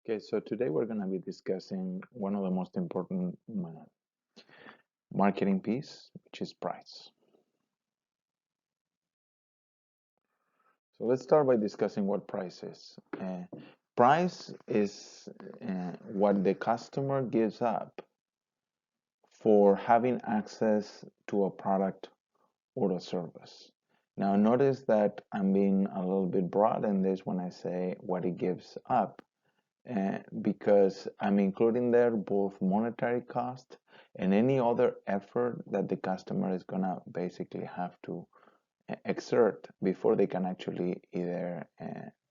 Okay, so today we're going to be discussing one of the most important marketing piece, which is price. So let's start by discussing what price is. Price is what the customer gives up for having access to a product or a service. Now, notice that I'm being a little bit broad in this when I say what it gives up, because I'm including there both monetary cost and any other effort that the customer is gonna basically have to exert before they can actually either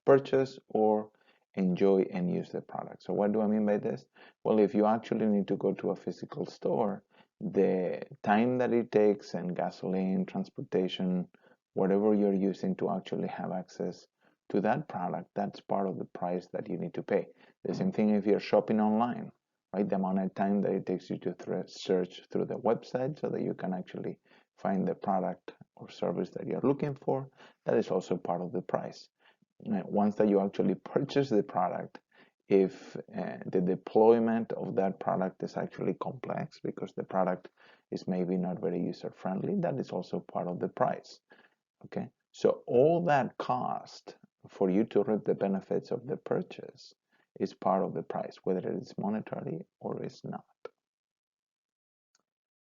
purchase or enjoy and use the product. So what do I mean by this? Well, if you actually need to go to a physical store, the time that it takes and gasoline, transportation, whatever you're using to actually have access to that product, that's part of the price that you need to pay. The same thing if you're shopping online, right? The amount of time that it takes you to search through the website so that you can actually find the product or service that you're looking for, that is also part of the price. Once that you actually purchase the product, if the deployment of that product is actually complex because the product is maybe not very user friendly, that is also part of the price. Okay, so all that cost for you to reap the benefits of the purchase is part of the price, whether it is monetary or is not.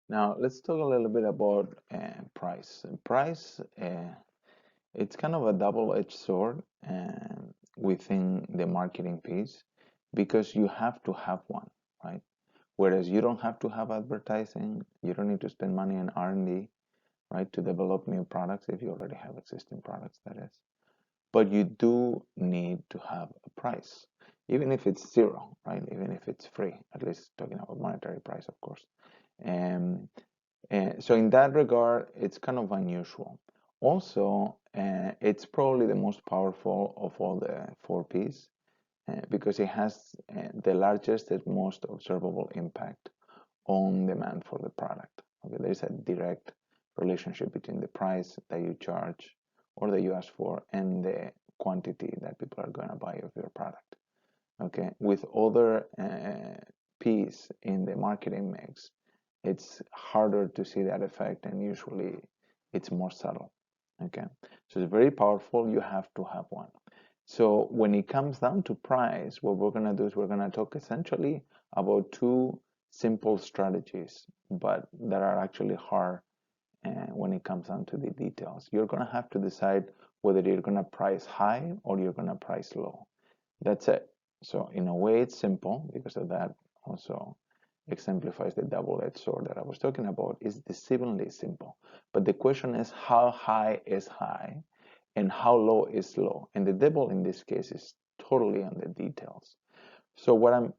Now let's talk a little bit about price. Price, it's kind of a double-edged sword within the marketing piece because you have to have one, right? Whereas you don't have to have advertising, you don't need to spend money on R&D, right, to develop new products if you already have existing products, that is. But you do need to have a price, even if it's zero, right? Even if it's free, at least talking about monetary price, of course. Um, so in that regard, it's kind of unusual. Also, it's probably the most powerful of all the four Ps because it has the largest and most observable impact on demand for the product. Okay, there's a direct relationship between the price that you charge or that you ask for and the quantity that people are going to buy of your product. Okay, with other P's in the marketing mix, it's harder to see that effect and usually it's more subtle. Okay, so it's very powerful. You have to have one. So when it comes down to price, what we're going to do is we're going to talk essentially about two simple strategies, but that are actually hard when it comes down to the details. You're going to have to decide whether you're going to price high or you're going to price low. That's it. So in a way, it's simple because of that. Also exemplifies the double-edged sword that I was talking about. Is deceivingly simple. But the question is how high is high and how low is low. And the devil in this case is totally on the details. So what I'm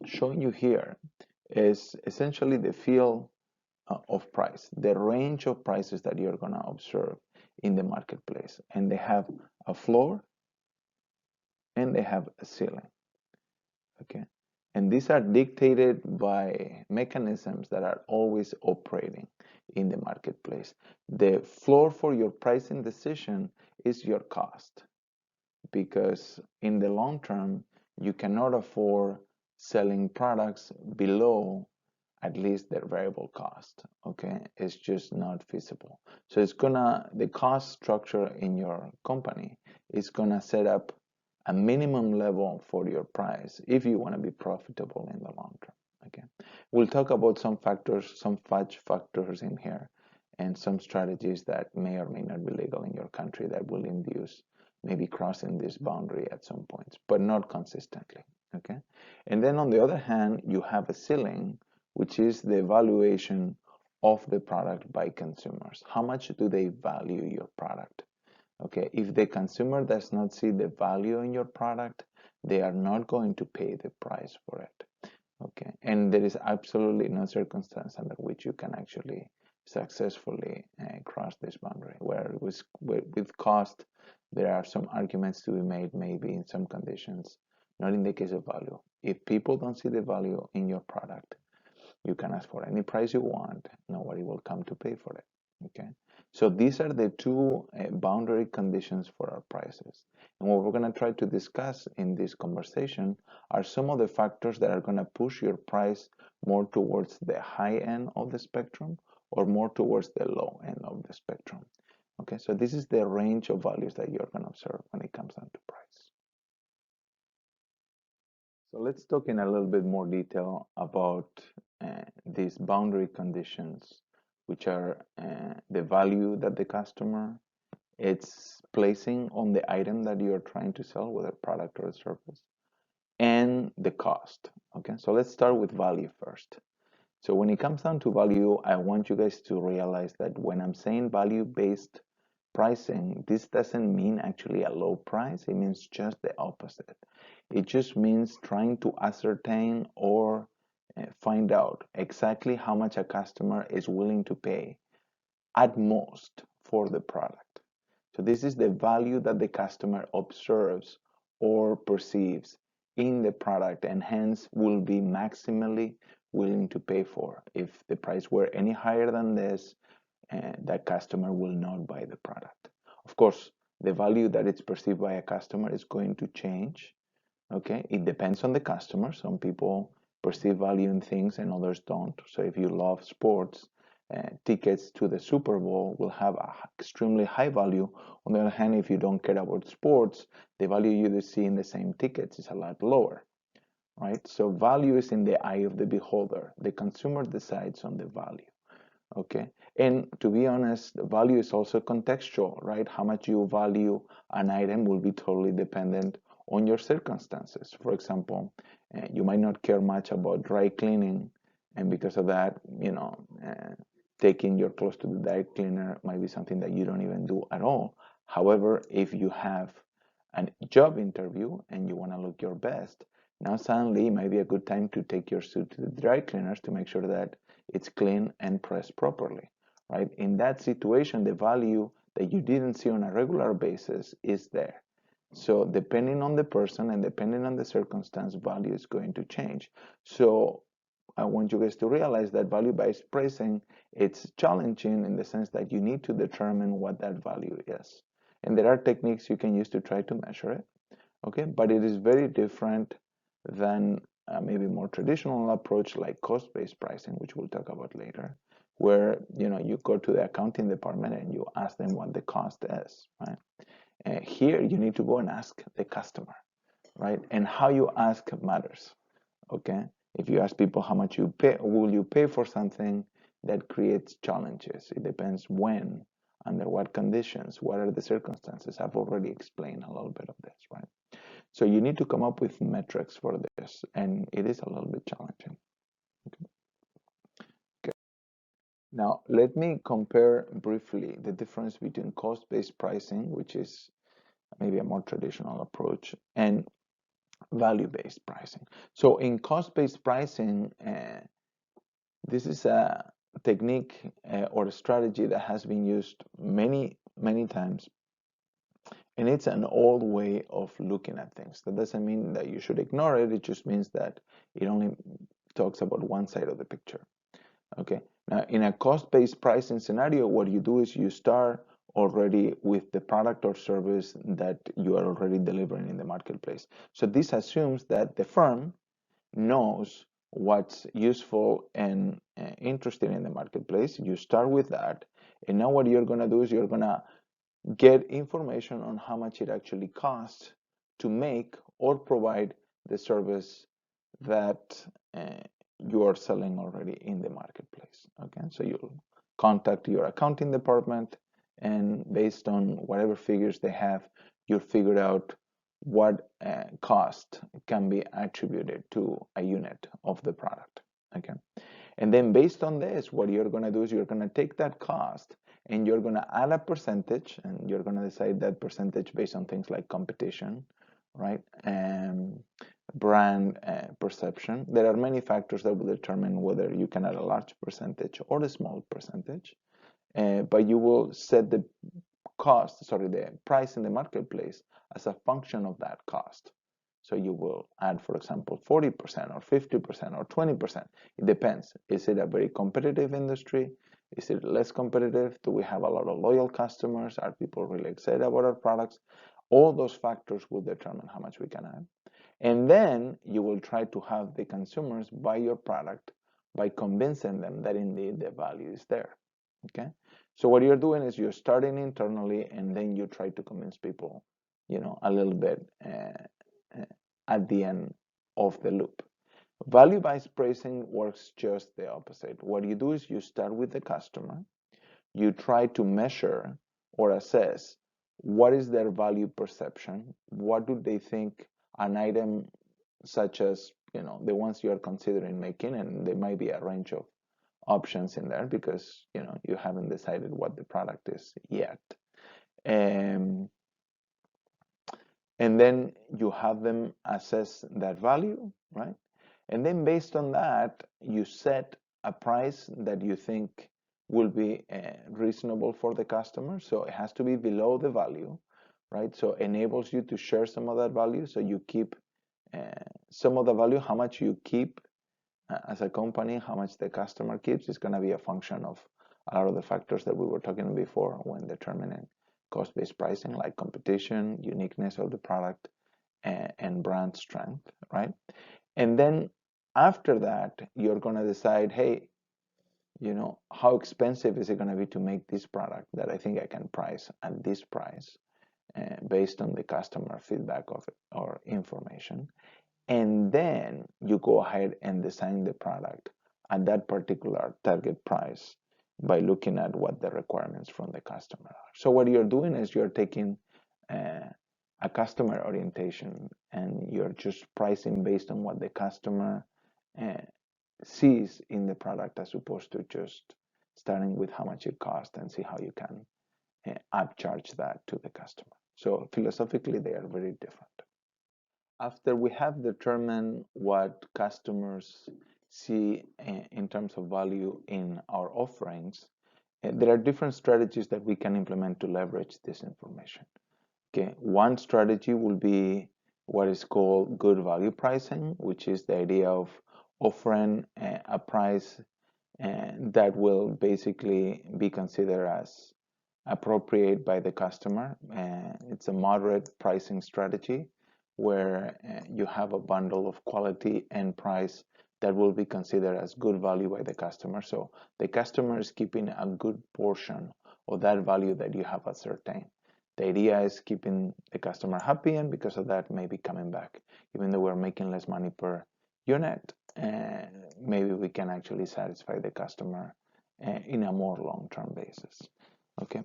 showing you here is essentially the field of price, the range of prices that you're going to observe in the marketplace. And they have a floor and they have a ceiling. Okay, and these are dictated by mechanisms that are always operating in the marketplace. The floor for your pricing decision is your cost, because in the long term you cannot afford selling products below at least their variable cost. Okay, it's just not feasible. So it's gonna, the cost structure in your company is gonna set up a minimum level for your price if you want to be profitable in the long term. Okay, we'll talk about some factors, some fudge factors in here, and some strategies that may or may not be legal in your country that will induce maybe crossing this boundary at some points, but not consistently. Okay, and then on the other hand, you have a ceiling, which is the evaluation of the product by consumers. How much do they value your product? Okay, if the consumer does not see the value in your product, they are not going to pay the price for it. Okay, and there is absolutely no circumstance under which you can actually successfully cross this boundary. Where with cost, there are some arguments to be made, maybe in some conditions, not in the case of value. If people don't see the value in your product, you can ask for any price you want. Nobody will come to pay for it. Okay, So these are the two boundary conditions for our prices. And what we're going to try to discuss in this conversation are some of the factors that are going to push your price more towards the high end of the spectrum or more towards the low end of the spectrum. Okay, so this is the range of values that you're going to observe when it comes down to price. So let's talk in a little bit more detail about these boundary conditions, which are the value that the customer is placing on the item that you're trying to sell, whether product or a service, and the cost. Okay, so let's start with value first. So when it comes down to value, I want you guys to realize that when I'm saying value-based pricing, this doesn't mean actually a low price. It means just the opposite. It just means trying to ascertain or find out exactly how much a customer is willing to pay at most for the product. So this is the value that the customer observes or perceives in the product and hence will be maximally willing to pay for. If the price were any higher than this, that customer will not buy the product. Of course, the value that it's perceived by a customer is going to change. Okay, it depends on the customer. Some people perceive value in things and others don't. So if you love sports, tickets to the Super Bowl will have an extremely high value. On the other hand, if you don't care about sports, the value you see in the same tickets is a lot lower, right? So value is in the eye of the beholder. The consumer decides on the value. Okay, and to be honest, value is also contextual, right? How much you value an item will be totally dependent on your circumstances. For example, you might not care much about dry cleaning, and because of that, taking your clothes to the dry cleaner might be something that you don't even do at all. However, if you have a job interview and you want to look your best, now suddenly it might be a good time to take your suit to the dry cleaners to make sure that it's clean and pressed properly, right? In that situation, the value that you didn't see on a regular basis is there. So depending on the person and depending on the circumstance, value is going to change. So I want you guys to realize that value-based pricing, it's challenging in the sense that you need to determine what that value is. And there are techniques you can use to try to measure it, okay? But it is very different than maybe more traditional approach like cost-based pricing, which we'll talk about later, where you go to the accounting department and you ask them what the cost is, right? Here you need to go and ask the customer, right? And how you ask matters, okay? If you ask people how much you pay, will you pay for something, that creates challenges. It depends when, under what conditions, what are the circumstances. I've already explained a little bit of this, right? So you need to come up with metrics for this, and it is a little bit challenging. Okay. Okay. Now, let me compare briefly the difference between cost-based pricing, which is maybe a more traditional approach, and value-based pricing. So in cost-based pricing, this is a technique or a strategy that has been used many, many times. And it's an old way of looking at things. That doesn't mean that you should ignore it. It just means that it only talks about one side of the picture. Okay. Now, in a cost-based pricing scenario, what you do is you start already with the product or service that you are already delivering in the marketplace. So this assumes that the firm knows what's useful and interesting in the marketplace. You start with that. And now what you're going to do is you're going to get information on how much it actually costs to make or provide the service that you are selling already in the marketplace. Okay, so you'll contact your accounting department, and based on whatever figures they have, you'll figure out what cost can be attributed to a unit of the product. Okay, and then based on this, what you're going to do is you're going to take that cost and you're going to add a percentage, and you're going to decide that percentage based on things like competition, right? And brand perception. There are many factors that will determine whether you can add a large percentage or a small percentage, but you will set the the price in the marketplace as a function of that cost. So you will add, for example, 40% or 50% or 20%. It depends. Is it a very competitive industry? Is it less competitive? Do we have a lot of loyal customers? Are people really excited about our products? All those factors will determine how much we can add. And then you will try to have the consumers buy your product by convincing them that indeed the value is there. Okay? So what you're doing is you're starting internally and then you try to convince people, a little bit at the end of the loop. Value-based pricing works just the opposite. What you do is you start with the customer, you try to measure or assess what is their value perception, what do they think an item such as, the ones you are considering making, and there might be a range of options in there because, you haven't decided what the product is yet. And then you have them assess that value, right? And then based on that, you set a price that you think will be reasonable for the customer. So it has to be below the value, right? So it enables you to share some of that value. So you keep some of the value. How much you keep as a company, how much the customer keeps is going to be a function of a lot of the factors that we were talking before when determining cost-based pricing, like competition, uniqueness of the product, and brand strength, right? And then after that, you're going to decide, hey, how expensive is it going to be to make this product that I think I can price at this price based on the customer feedback of it or information. And then you go ahead and design the product at that particular target price by looking at what the requirements from the customer are. So what you're doing is you're taking a customer orientation and you're just pricing based on what the customer sees in the product as opposed to just starting with how much it costs and see how you can upcharge that to the customer. So philosophically, they are very different. After we have determined what customers see in terms of value in our offerings, there are different strategies that we can implement to leverage this information. Okay, one strategy will be what is called good value pricing, which is the idea of offering a price that will basically be considered as appropriate by the customer. It's a moderate pricing strategy where you have a bundle of quality and price that will be considered as good value by the customer. So the customer is keeping a good portion of that value that you have ascertained. The idea is keeping the customer happy, and because of that, maybe coming back. Even though we're making less money per unit, maybe we can actually satisfy the customer in a more long-term basis. Okay,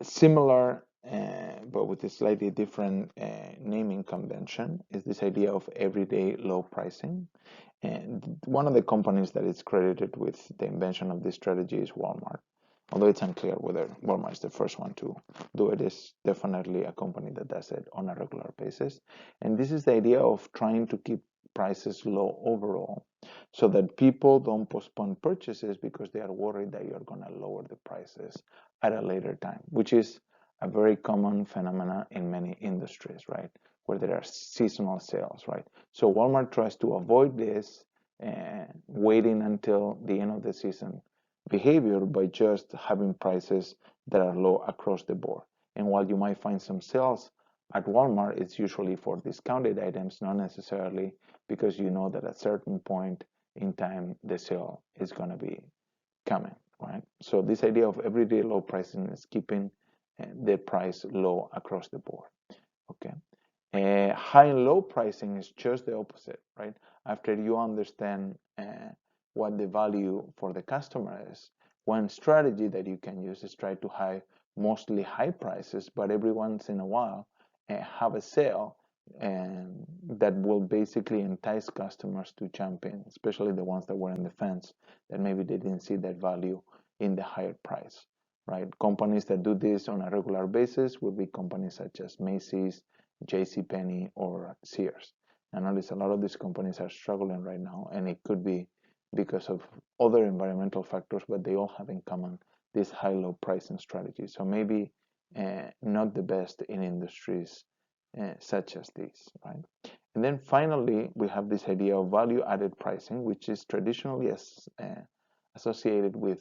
similar, but with a slightly different naming convention is this idea of everyday low pricing. And one of the companies that is credited with the invention of this strategy is Walmart. Although it's unclear whether Walmart is the first one to do it, is definitely a company that does it on a regular basis. And this is the idea of trying to keep prices low overall so that people don't postpone purchases because they are worried that you're going to lower the prices at a later time, which is a very common phenomenon in many industries, right? Where there are seasonal sales, right? So Walmart tries to avoid this waiting until the end of the season behavior by just having prices that are low across the board. And while you might find some sales at Walmart, it's usually for discounted items, not necessarily because you know that at a certain point in time the sale is going to be coming, right? So this idea of everyday low pricing is keeping the price low across the board. Okay. High and low pricing is just the opposite, right? After you understand what the value for the customer is, one strategy that you can use is try to have mostly high prices, but every once in a while have a sale that will basically entice customers to jump in, especially the ones that were in the fence that maybe they didn't see that value in the higher price, right? Companies that do this on a regular basis will be companies such as Macy's, JCPenney, or Sears. I notice a lot of these companies are struggling right now, and it could be because of other environmental factors, but they all have in common this high-low pricing strategy. So maybe not the best in industries such as these, right? And then finally, we have this idea of value-added pricing, which is traditionally associated with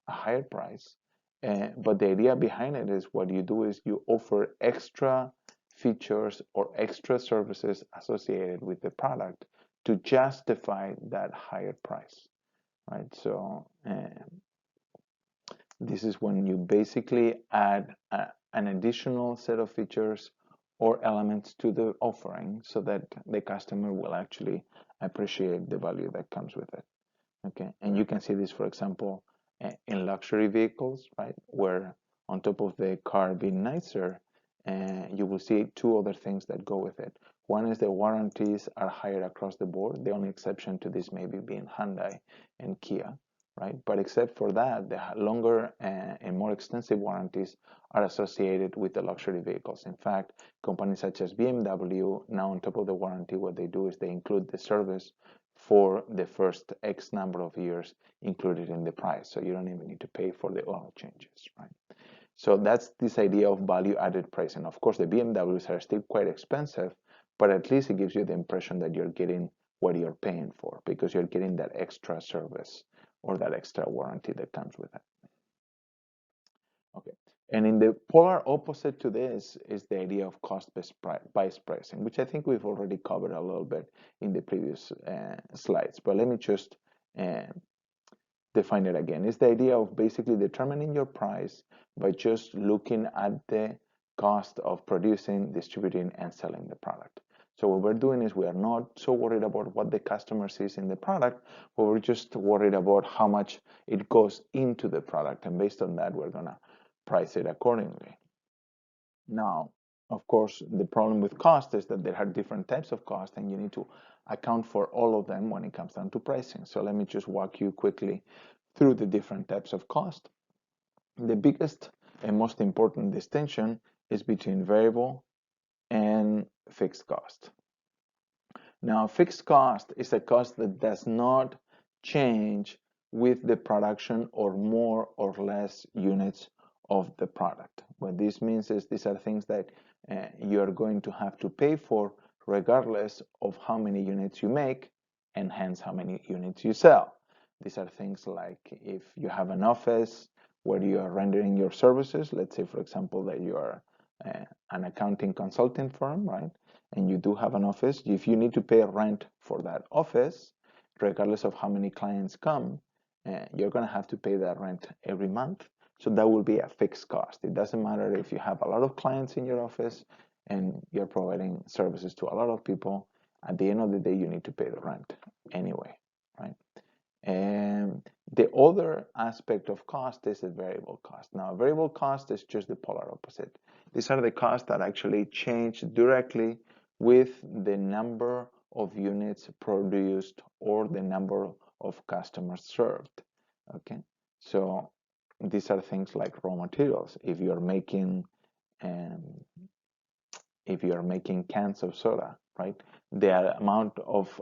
a higher price. But the idea behind it is what you do is you offer extra features or extra services associated with the product to justify that higher price, right? So this is when you basically add an additional set of features or elements to the offering so that the customer will actually appreciate the value that comes with it. Okay, and you can see this, for example, in luxury vehicles, right, where on top of the car being nicer, you will see two other things that go with it. One is the warranties are higher across the board. The only exception to this maybe being Hyundai and Kia, right? But except for that, the longer and more extensive warranties are associated with the luxury vehicles. In fact, companies such as BMW, now on top of the warranty, what they do is they include the service for the first X number of years included in the price. So you don't even need to pay for the oil changes, right? So that's this idea of value added pricing. Of course, the BMWs are still quite expensive, but at least it gives you the impression that you're getting what you're paying for because you're getting that extra service or that extra warranty that comes with it. Okay. And in the polar opposite to this is the idea of cost-based pricing, which I think we've already covered a little bit in the previous slides. But let me just uh, define it again. It's the idea of basically determining your price by just looking at the cost of producing, distributing, and selling the product. So what we're doing is we are not so worried about what the customer sees in the product, but we're just worried about how much it goes into the product. And based on that, we're going to price it accordingly. Now, of course, the problem with cost is that there are different types of cost and you need to account for all of them when it comes down to pricing. So let me just walk you quickly through the different types of cost. The biggest and most important distinction is between variable and fixed cost. Now, fixed cost is a cost that does not change with the production or more or less units of the product. What this means is these are things that you're going to have to pay for regardless of how many units you make and hence how many units you sell. These are things like if you have an office where you are rendering your services, let's say, for example, that you are an accounting consulting firm, right? And you do have an office, if you need to pay rent for that office, regardless of how many clients come, you're going to have to pay that rent every month. So that will be a fixed cost. It doesn't matter if you have a lot of clients in your office and you're providing services to a lot of people. At the end of the day, you need to pay the rent anyway, right? And the other aspect of cost is the variable cost. Now, variable cost is just the polar opposite. These are the costs that actually change directly with the number of units produced or the number of customers served. Okay, so these are things like raw materials. Um, if you are making cans of soda, right, the amount of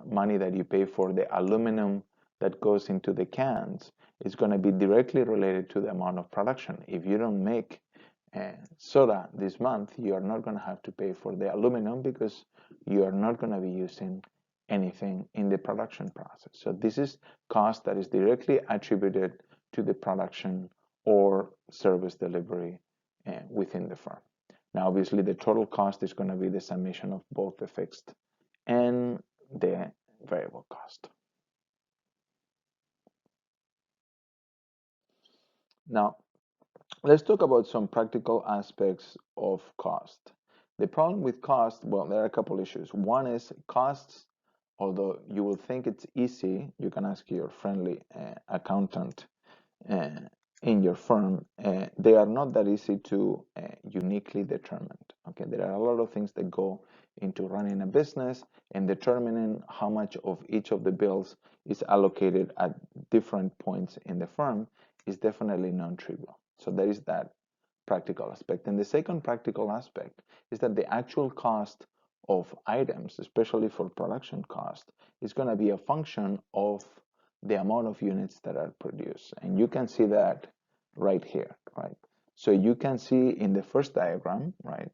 money that you pay for the aluminum that goes into the cans is going to be directly related to the amount of production. If you don't make soda this month, you are not going to have to pay for the aluminum because you are not going to be using anything in the production process. So this is cost that is directly attributed to the production or service delivery within the firm. Now, obviously, the total cost is going to be the summation of both the fixed and the variable cost. Now, let's talk about some practical aspects of cost. The problem with cost, well, there are a couple issues. One is costs, although you will think it's easy, you can ask your friendly accountant uh, in your firm, they are not that easy to uniquely determine. Okay, there are a lot of things that go into running a business and determining how much of each of the bills is allocated at different points in the firm is definitely non-trivial. So there is that practical aspect. And the second practical aspect is that the actual cost of items, especially for production cost, is going to be a function of the amount of units that are produced. And you can see that right here, right? So you can see in the first diagram, right,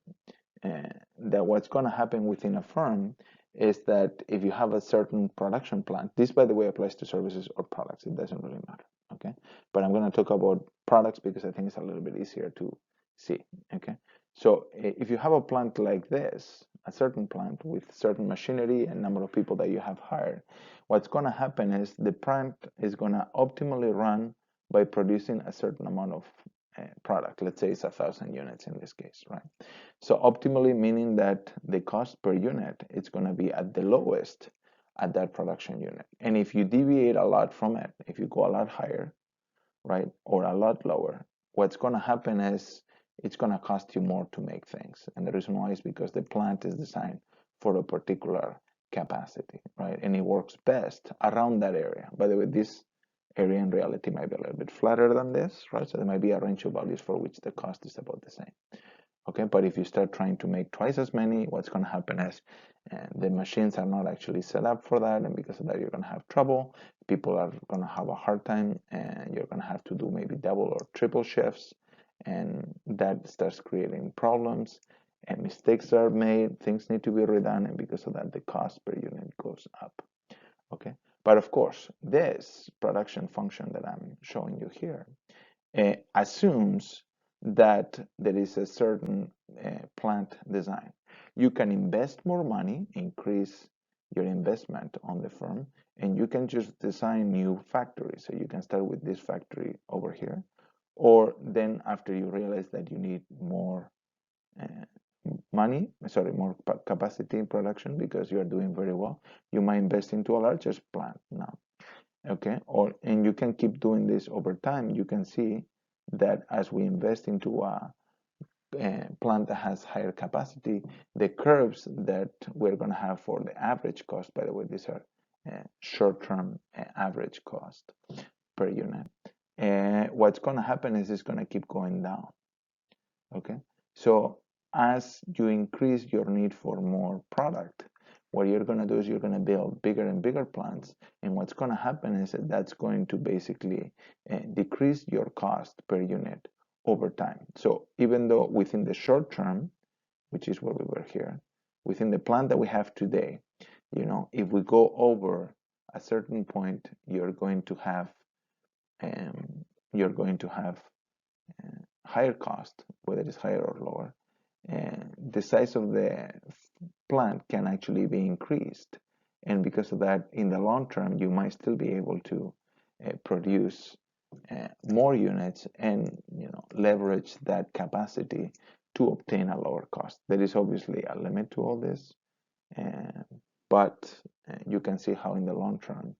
that what's going to happen within a firm is that if you have a certain production plant, this, by the way, applies to services or products. It doesn't really matter. okay? But I'm going to talk about products because I think it's a little bit easier to see, okay? So if you have a plant like this, a certain plant with certain machinery and number of people that you have hired, what's going to happen is the plant is going to optimally run by producing a certain amount of product. Let's say it's 1,000 units in this case, right? So optimally meaning that the cost per unit is going to be at the lowest at that production unit. And if you deviate a lot from it, if you go a lot higher, right, or a lot lower, what's going to happen is it's going to cost you more to make things. And the reason why is because the plant is designed for a particular capacity, right? And it works best around that area. By the way, this area in reality might be a little bit flatter than this, right? So there might be a range of values for which the cost is about the same. Okay, but if you start trying to make twice as many, what's going to happen is the machines are not actually set up for that, and because of that, you're going to have trouble. People are going to have a hard time, and you're going to have to do maybe double or triple shifts, and that starts creating problems, and mistakes are made, things need to be redone, and because of that, the cost per unit goes up. Okay, but of course, this production function that I'm showing you here assumes that there is a certain plant design. You can invest more money, increase your investment on the firm, and you can just design new factories. So you can start with this factory over here, or then after you realize that you need more more capacity in production because you are doing very well, you might invest into a larger plant now. Okay, and you can keep doing this over time. You can see that as we invest into a plant that has higher capacity, the curves that we're going to have for the average cost, by the way, these are short-term average cost per unit. What's going to happen is it's going to keep going down. Okay, so as you increase your need for more product, what you're going to do is you're going to build bigger and bigger plants, and what's going to happen is that that's going to basically decrease your cost per unit over time. So even though within the short term, which is where we were here, within the plant that we have today, you know, if we go over a certain point, you're going to have higher cost, whether it's higher or lower, and the size of the plant can actually be increased. And because of that, in the long term, you might still be able to produce more units and leverage that capacity to obtain a lower cost. There is obviously a limit to all this, but you can see how in the long term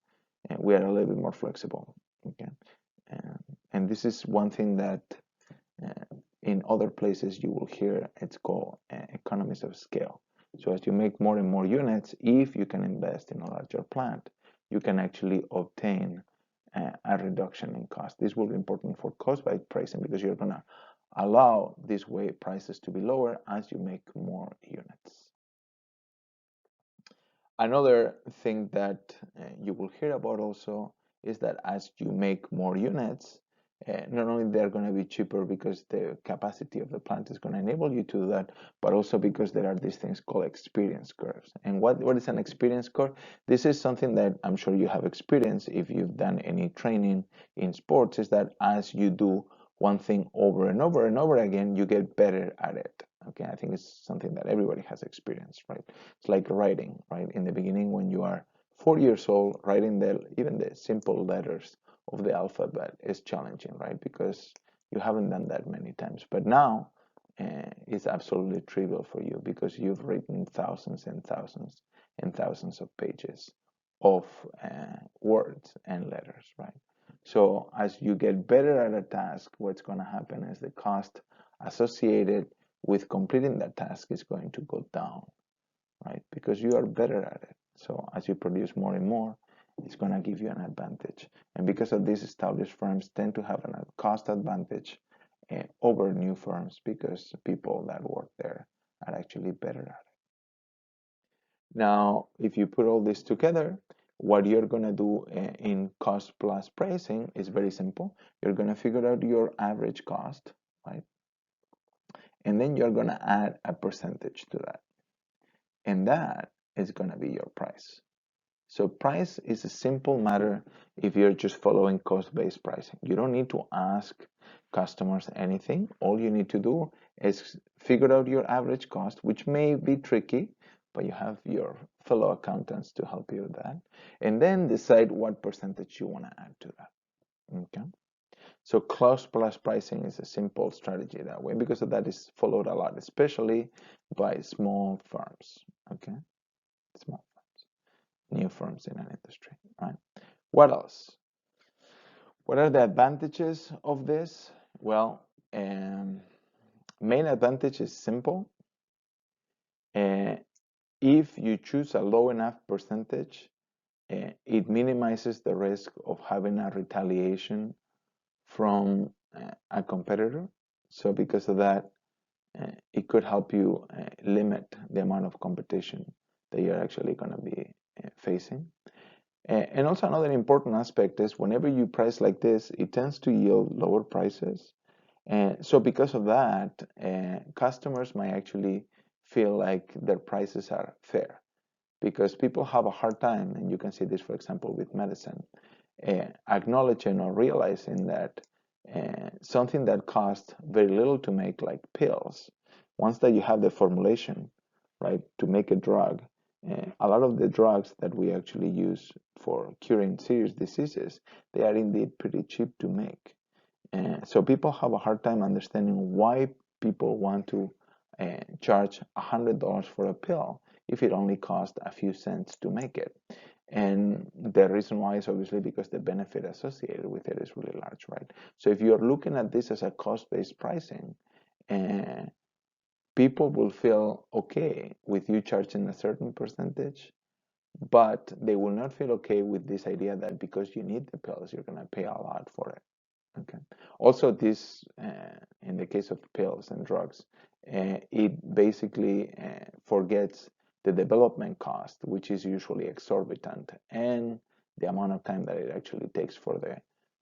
we are a little bit more flexible. Okay, and this is one thing that in other places you will hear it's called economies of scale. So as you make more and more units, if you can invest in a larger plant, you can actually obtain a reduction in cost. This will be important for cost by pricing because you're going to allow this way prices to be lower as you make more units. Another thing that you will hear about also is that as you make more units, not only they're going to be cheaper because the capacity of the plant is going to enable you to do that, but also because there are these things called experience curves. And what is an experience curve? This is something that I'm sure you have experienced if you've done any training in sports, is that as you do one thing over and over and over again, you get better at it. Okay, I think it's something that everybody has experienced, right? It's like writing, right? In the beginning, when you are 4 years old, writing even the simple letters of the alphabet is challenging, right? Because you haven't done that many times. But now it's absolutely trivial for you because you've written thousands and thousands and thousands of pages of words and letters, right? So as you get better at a task, what's going to happen is the cost associated with completing that task is going to go down, right? Because you are better at it. So as you produce more and more, it's going to give you an advantage. And because of this, established firms tend to have a cost advantage over new firms because people that work there are actually better at it. Now, if you put all this together, what you're going to do in cost plus pricing is very simple. You're going to figure out your average cost, right? And then you're going to add a percentage to that. And that is going to be your price. So price is a simple matter if you're just following cost-based pricing. You don't need to ask customers anything. All you need to do is figure out your average cost, which may be tricky, but you have your fellow accountants to help you with that. And then decide what percentage you want to add to that. Okay. So cost plus pricing is a simple strategy that way because that is followed a lot, especially by small firms. Okay. Small new firms in an industry, right? What else? What are the advantages of this? Well, main advantage is simple. Uh, if you choose a low enough percentage, it minimizes the risk of having a retaliation from a competitor. So because of that, it could help you limit the amount of competition that you're actually going to be facing. And also another important aspect is whenever you price like this, it tends to yield lower prices. And so because of that, customers might actually feel like their prices are fair because people have a hard time, and you can see this, for example, with medicine, acknowledging or realizing that something that costs very little to make, like pills, once that you have the formulation, right, to make a drug, a lot of the drugs that we actually use for curing serious diseases, they are indeed pretty cheap to make. So people have a hard time understanding why people want to charge $100 for a pill if it only costs a few cents to make it. And the reason why is obviously because the benefit associated with it is really large, right? So if you're looking at this as a cost-based pricing, uh, people will feel okay with you charging a certain percentage, but they will not feel okay with this idea that because you need the pills, you're going to pay a lot for it. Okay. Also, this, in the case of pills and drugs, it basically forgets the development cost, which is usually exorbitant, and the amount of time that it actually takes for the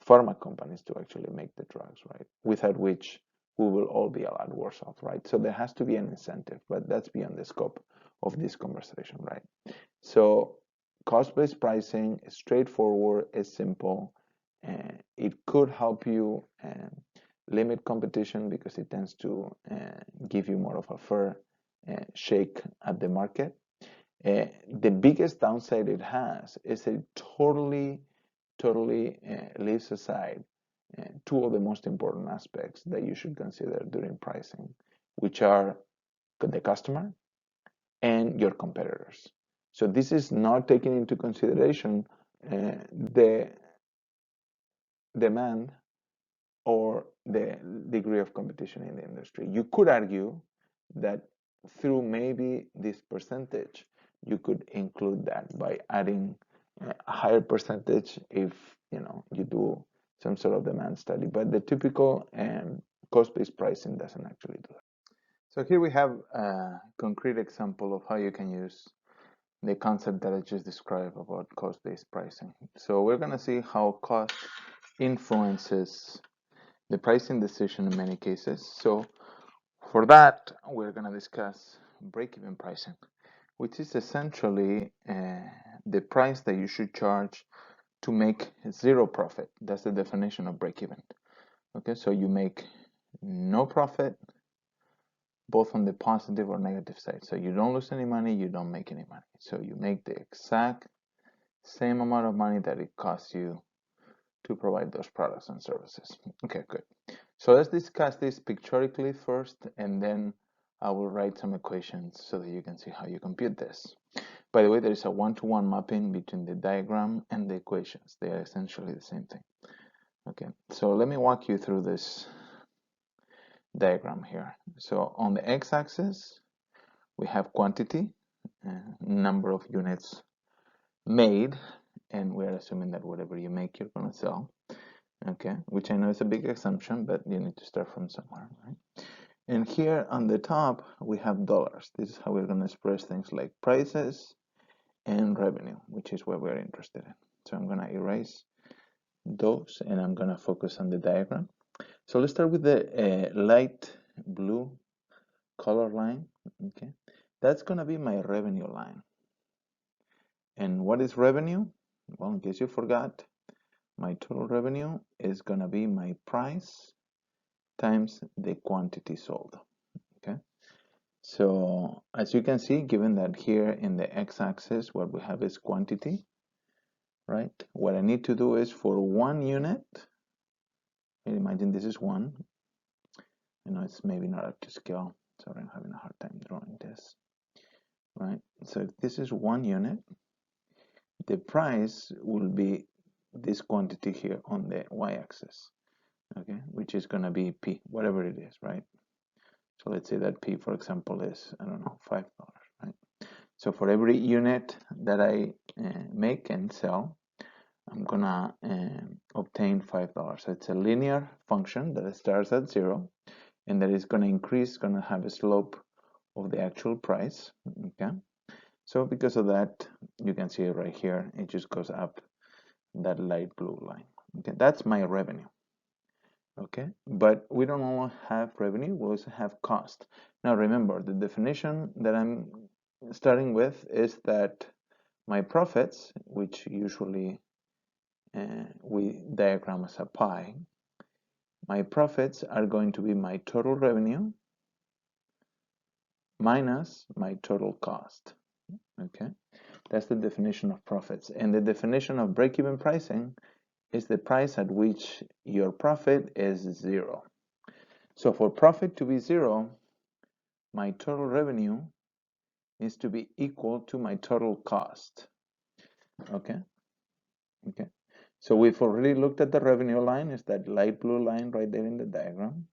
pharma companies to actually make the drugs, right? Without which we will all be a lot worse off, right? So there has to be an incentive, but that's beyond the scope of this conversation, right? So cost-based pricing is straightforward, is simple. It could help you limit competition because it tends to give you more of a fair shake at the market. The biggest downside it has is it totally leaves aside two of the most important aspects that you should consider during pricing, which are the customer and your competitors. So this is not taking into consideration the demand or the degree of competition in the industry. You could argue that through maybe this percentage, you could include that by adding a higher percentage if you do some sort of demand study. But the typical cost-based pricing doesn't actually do that. So here we have a concrete example of how you can use the concept that I just described about cost-based pricing. So we're going to see how cost influences the pricing decision in many cases. So for that, we're going to discuss break-even pricing, which is essentially the price that you should charge to make zero profit. That's the definition of break-even. Okay, so you make no profit both on the positive or negative side. So you don't lose any money, you don't make any money. So you make the exact same amount of money that it costs you to provide those products and services. Okay, good. So let's discuss this pictorially first, and then I will write some equations so that you can see how you compute this. By the way, there is a one-to-one mapping between the diagram and the equations. They are essentially the same thing. Okay, so let me walk you through this diagram here. So on the x-axis, we have quantity, number of units made, and we're assuming that whatever you make, you're going to sell. Okay, which I know is a big assumption, but you need to start from somewhere, right? And here on the top, we have dollars. This is how we're going to express things like prices and revenue, which is what we're interested in. So I'm going to erase those, and I'm going to focus on the diagram. So let's start with the light blue color line. Okay, that's going to be my revenue line. And what is revenue? Well, in case you forgot, my total revenue is going to be my price times the quantity sold. Okay. So as you can see, given that here in the x-axis, what we have is quantity, right? What I need to do is for 1 unit, and imagine this is 1. I know it's maybe not up to scale. Sorry, I'm having a hard time drawing this, right? So if this is 1 unit, the price will be this quantity here on the y-axis, okay, which is going to be P, whatever it is, right? So let's say that P, for example, is, I don't know, $5, right? So for every unit that I make and sell, I'm gonna obtain $5. So it's a linear function that starts at 0 and that is gonna increase, gonna have a slope of the actual price, okay? So because of that, you can see it right here, it just goes up that light blue line. Okay, that's my revenue. Okay, but we don't only have revenue, we also have cost. Now remember, the definition that I'm starting with is that my profits, which usually we diagram as a pie, my profits are going to be my total revenue minus my total cost. Okay, that's the definition of profits. And the definition of break-even pricing is the price at which your profit is 0. So for profit to be 0, my total revenue needs to be equal to my total cost. Okay. So we've already looked at the revenue line, is that light blue line right there in the diagram.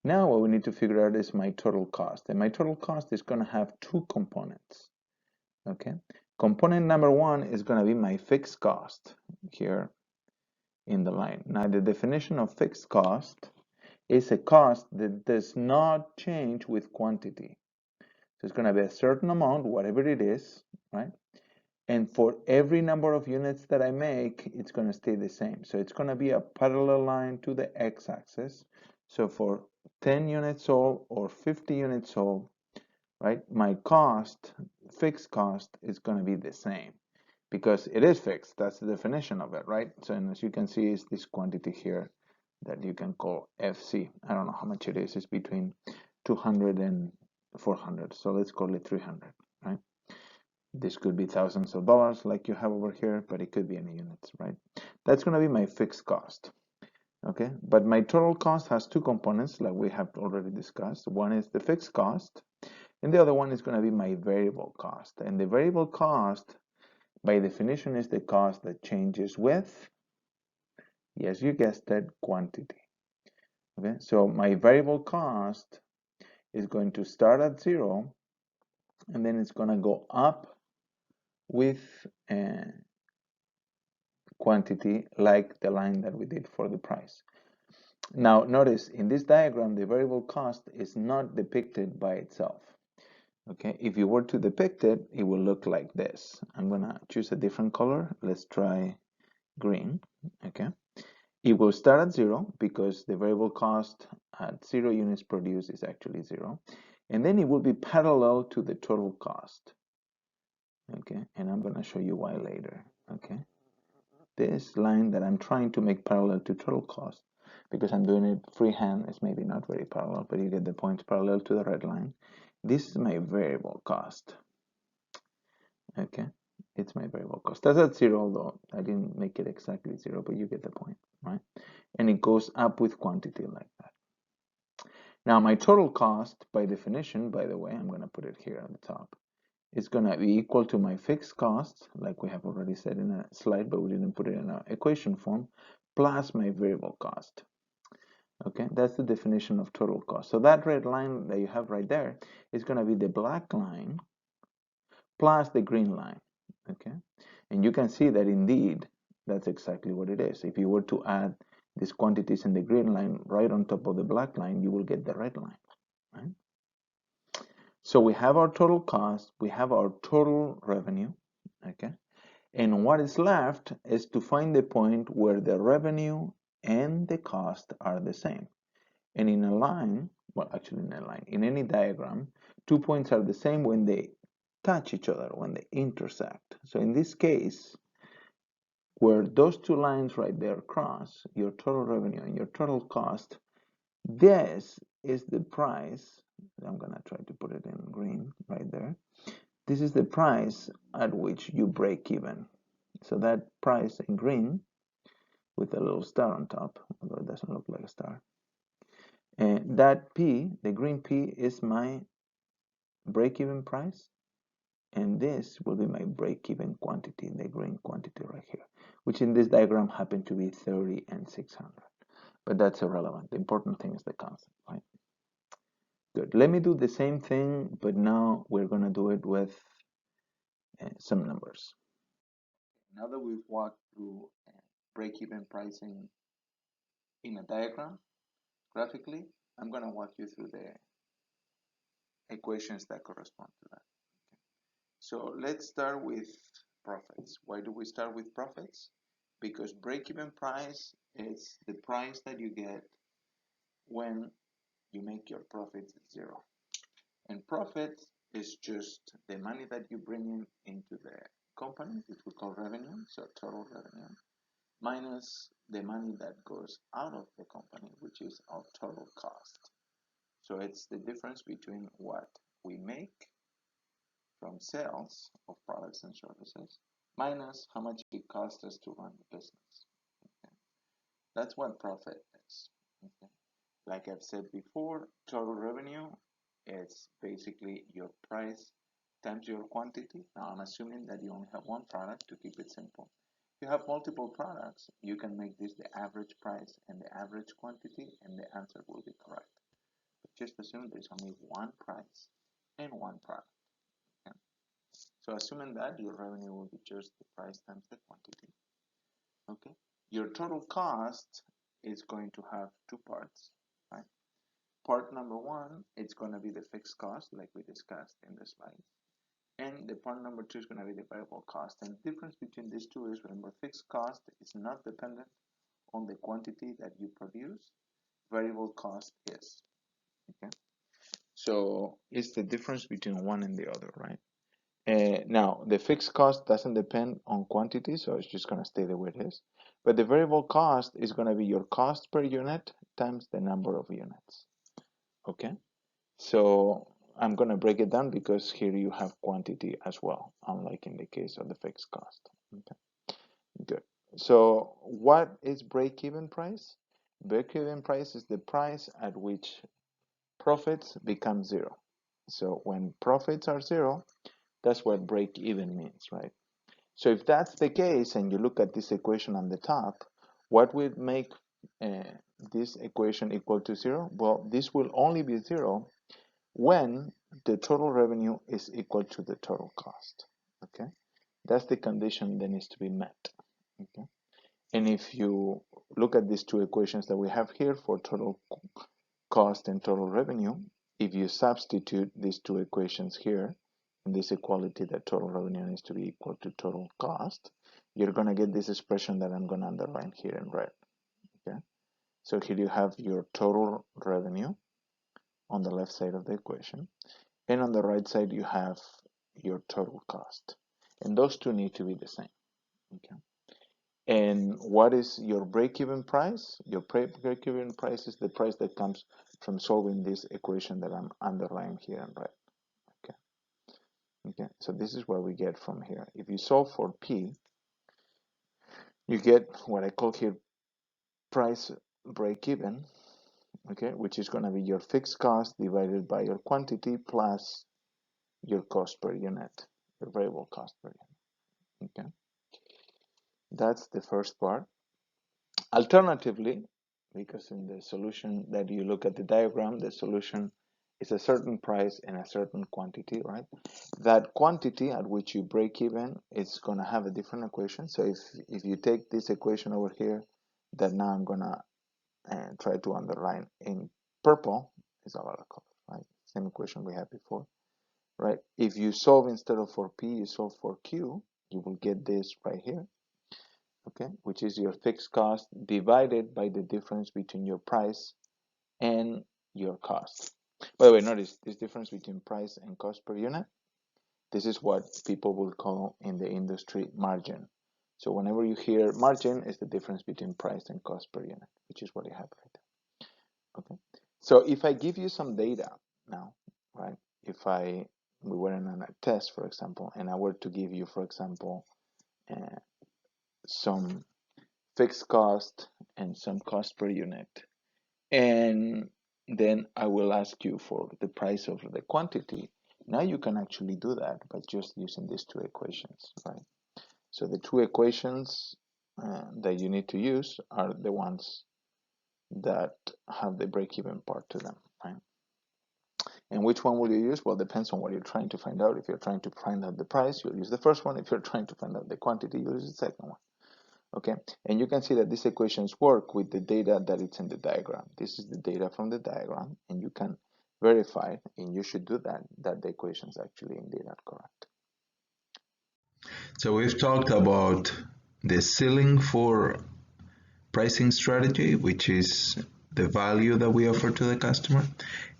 Now what we need to figure out is my total cost. And my total cost is going to have 2 components. Okay. Component number 1 is going to be my fixed cost here in the line. Now the definition of fixed cost is a cost that does not change with quantity. So it's going to be a certain amount, whatever it is, right? And for every number of units that I make, it's going to stay the same. So it's going to be a parallel line to the x-axis. So for 10 units sold or 50 units sold, right, my cost, fixed cost, is going to be the same because it is fixed. That's the definition of it, right? So and as you can see, is this quantity here that you can call FC. I don't know how much it is. It's between 200 and 400. So let's call it 300, right? This could be thousands of dollars like you have over here, but it could be any units, right? That's going to be my fixed cost, okay? But my total cost has 2 components like we have already discussed. One is the fixed cost, and the other one is going to be my variable cost. And the variable cost, by definition, is the cost that changes with, yes, you guessed it, quantity. Okay, so my variable cost is going to start at 0, and then it's going to go up with quantity like the line that we did for the price. Now notice in this diagram the variable cost is not depicted by itself. Okay, if you were to depict it, it will look like this. I'm gonna choose a different color. Let's try green. Okay, it will start at 0 because the variable cost at 0 units produced is actually 0, and then it will be parallel to the total cost. Okay, and I'm gonna show you why later. Okay, this line that I'm trying to make parallel to total cost, because I'm doing it freehand, is maybe not very parallel, but you get the point, parallel to the red line. This is my variable cost. Okay, it's my variable cost. That's at 0, although I didn't make it exactly 0, but you get the point, right? And it goes up with quantity like that. Now my total cost, by definition, by the way, I'm going to put it here on the top, is going to be equal to my fixed cost, like we have already said in a slide, but we didn't put it in an equation form, plus my variable cost. Okay, that's the definition of total cost. So that red line that you have right there is going to be the black line plus the green line. Okay, and you can see that indeed that's exactly what it is. If you were to add these quantities in the green line right on top of the black line, you will get the red line, right? So we have our total cost, we have our total revenue, okay? And what is left is to find the point where the revenue and the cost are the same. And in a line, well, actually in a line, in any diagram, 2 points are the same when they touch each other, when they intersect. So in this case, where those two lines right there cross, your total revenue and your total cost, this is the price. I'm gonna try to put it in green right there. This is the price at which you break even. So that price in green with a little star on top, although it doesn't look like a star. And that P, the green P, is my break-even price, and this will be my break-even quantity, the green quantity right here, which in this diagram happen to be 30 and 600. But that's irrelevant. The important thing is the concept, right? Good. Let me do the same thing, but now we're going to do it with some numbers. Now that we've walked through break-even pricing in a diagram, graphically, I'm going to walk you through the equations that correspond to that. So let's start with profits. Why do we start with profits? Because break-even price is the price that you get when you make your profits zero. And profit is just the money that you bring in into the company, which we call revenue, so total revenue, minus the money that goes out of the company, which is our total cost. So it's the difference between what we make from sales of products and services minus how much it costs us to run the business. Okay? That's what profit is. Okay? Like I've said before, total revenue is basically your price times your quantity. Now I'm assuming that you only have one product to keep it simple. If you have multiple products, you can make this the average price and the average quantity, and the answer will be correct. But just assume there's only one price and one product. Okay? So assuming that, your revenue will be just the price times the quantity. Okay? Your total cost is going to have two parts, right? Part number one, it's going to be the fixed cost, like we discussed in the slide. And the part number two is going to be the variable cost. And the difference between these two is, remember, fixed cost is not dependent on the quantity that you produce. Variable cost is. Okay? So it's the difference between one and the other, right? Now, the fixed cost doesn't depend on quantity, so it's just going to stay the way it is. But the variable cost is going to be your cost per unit times the number of units. Okay? So I'm going to break it down because here you have quantity as well, unlike in the case of the fixed cost. Okay, good. So what is break-even price? Break-even price is the price at which profits become zero. So when profits are zero, that's what break-even means, right? So if that's the case, and you look at this equation on the top, what would make uh, this equation equal to zero? Well, this will only be zero when the total revenue is equal to the total cost. Okay, that's the condition that needs to be met. Okay, and if you look at these two equations that we have here for total cost and total revenue, if you substitute these two equations here in this equality that total revenue needs to be equal to total cost, you're going to get this expression that I'm going to underline here in red. Okay, so here you have your total revenue on the left side of the equation, and on the right side you have your total cost, and those two need to be the same. Okay, and what is your break-even price? Your break-even price is the price that comes from solving this equation that I'm underlining here in red. Okay, okay, so this is what we get from here. If you solve for P, you get what I call here price break-even, okay, which is going to be your fixed cost divided by your quantity plus your cost per unit, your variable cost per unit. Okay, that's the first part. Alternatively, because in the solution that you look at the diagram, the solution is a certain price and a certain quantity, right? That quantity at which you break even is going to have a different equation. So if you take this equation over here, that now I'm going to try to underline in purple, is a lot of color, right? Same equation we had before, right? If you solve instead of for P, you solve for Q, you will get this right here, okay, which is your fixed cost divided by the difference between your price and your cost. By the way, notice this difference between price and cost per unit This is what people will call in the industry margin. So whenever you hear margin, it's the difference between price and cost per unit, which is what you have right there. Okay. So if I give you some data now, right? If we were in a test, for example, and I were to give you, for example, some fixed cost and some cost per unit, and then I will ask you for the price of the quantity. Now you can actually do that by just using these two equations, right? So the two equations that you need to use are the ones that have the break-even part to them, right? And which one will you use? Well, it depends on what you're trying to find out. If you're trying to find out the price, you'll use the first one. If you're trying to find out the quantity, you'll use the second one. Okay, and you can see that these equations work with the data that it's in the diagram. This is the data from the diagram, and you can verify, and you should do that the equations actually indeed are correct. So we've talked about the ceiling for pricing strategy, which is the value that we offer to the customer,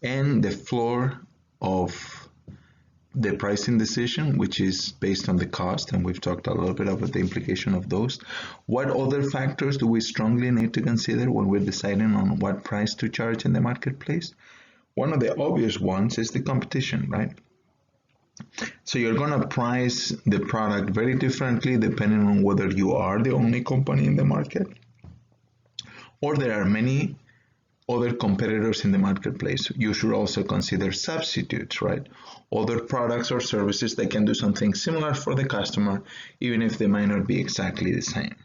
and the floor of the pricing decision, which is based on the cost, and we've talked a little bit about the implication of those. What other factors do we strongly need to consider when we're deciding on what price to charge in the marketplace? One of the obvious ones is the competition, right? So you're going to price the product very differently depending on whether you are the only company in the market or there are many other competitors in the marketplace. You should also consider substitutes, right? Other products or services that can do something similar for the customer, even if they might not be exactly the same.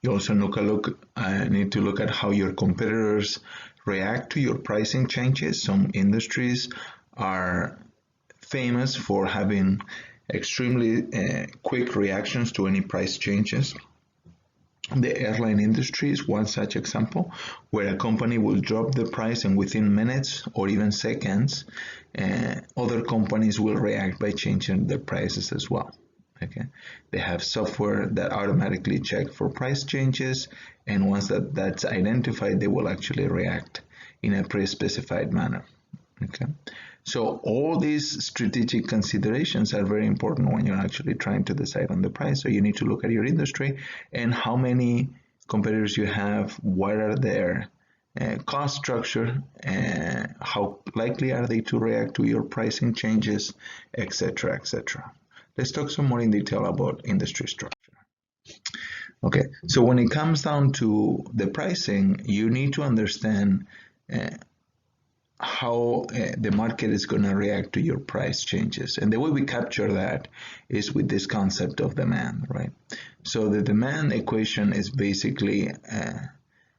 You also need to look at how your competitors react to your pricing changes. Some industries are famous for having extremely quick reactions to any price changes. The airline industry is one such example, where a company will drop the price and within minutes or even seconds, other companies will react by changing their prices as well. Okay, they have software that automatically check for price changes, and once that's identified, they will actually react in a pre-specified manner. Okay, so all these strategic considerations are very important when you're actually trying to decide on the price. So you need to look at your industry and how many competitors you have, what are their cost structure, how likely are they to react to your pricing changes, etc., etc. Let's talk some more in detail about industry structure. Okay, so when it comes down to the pricing, you need to understand how the market is going to react to your price changes. And the way we capture that is with this concept of demand, right? So the demand equation is basically a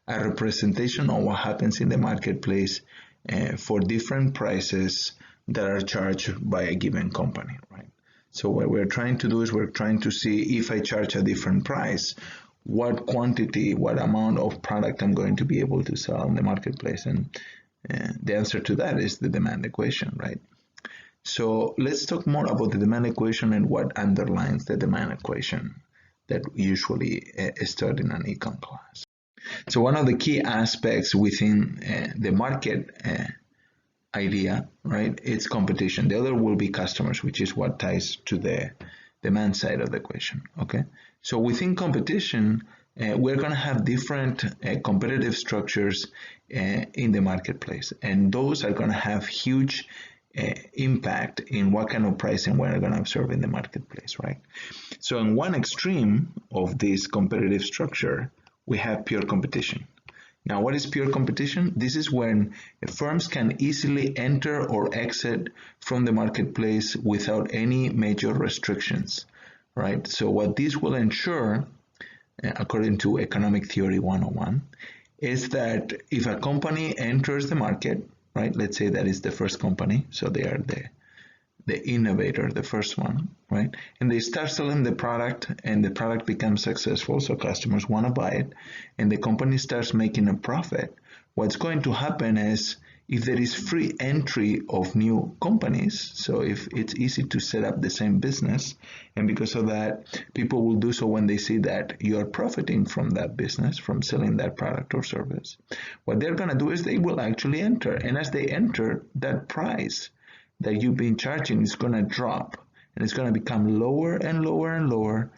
representation of what happens in the marketplace for different prices that are charged by a given company, right? So what we're trying to do is we're trying to see if I charge a different price, what quantity, what amount of product I'm going to be able to sell in the marketplace. And the answer to that is the demand equation, right? So let's talk more about the demand equation and what underlines the demand equation that we usually study in an econ class. So one of the key aspects within the market idea, right, it's competition. The other will be customers, which is what ties to the demand side of the equation, okay? So within competition, we're going to have different competitive structures in the marketplace, and those are going to have huge impact in what kind of pricing we're going to observe in the marketplace, right? So in one extreme of this competitive structure, we have pure competition. Now, what is pure competition? This is when firms can easily enter or exit from the marketplace without any major restrictions, right? So what this will ensure, according to Economic Theory 101, is that if a company enters the market, right, let's say that is the first company, so they are the innovator, the first one, right, and they start selling the product and the product becomes successful, so customers want to buy it, and the company starts making a profit, what's going to happen is if there is free entry of new companies, so if it's easy to set up the same business, and because of that, people will do so when they see that you're profiting from that business, from selling that product or service, what they're going to do is they will actually enter, and as they enter, that price that you've been charging is going to drop, and it's going to become lower and lower and lower